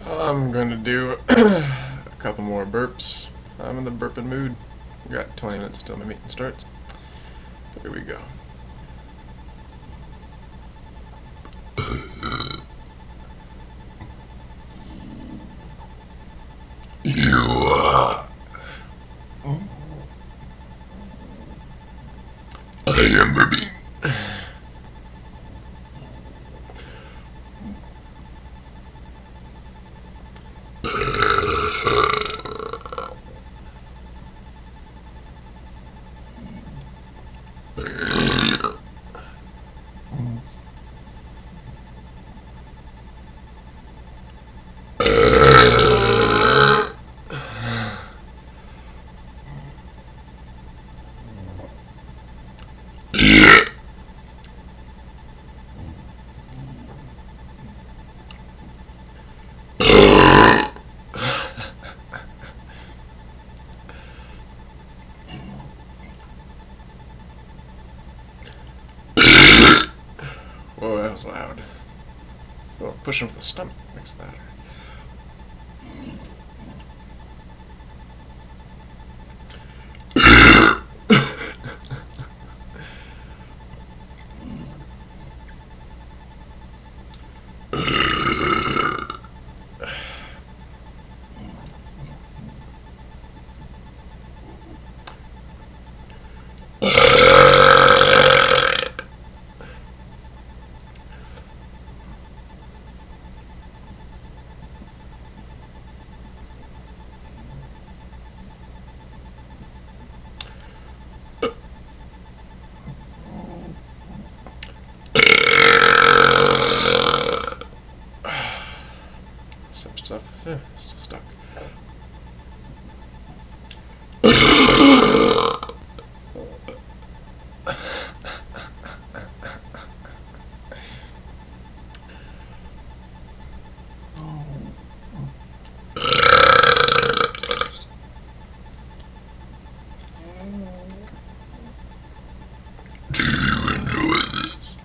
I'm gonna do a couple more burps. I'm in the burping mood. Got 20 minutes until my meeting starts. Here we go. I am burping. Whoa, that was loud. Oh, pushing with the stomach makes it louder. Some stuff, yeah, still stuck. Do you enjoy this?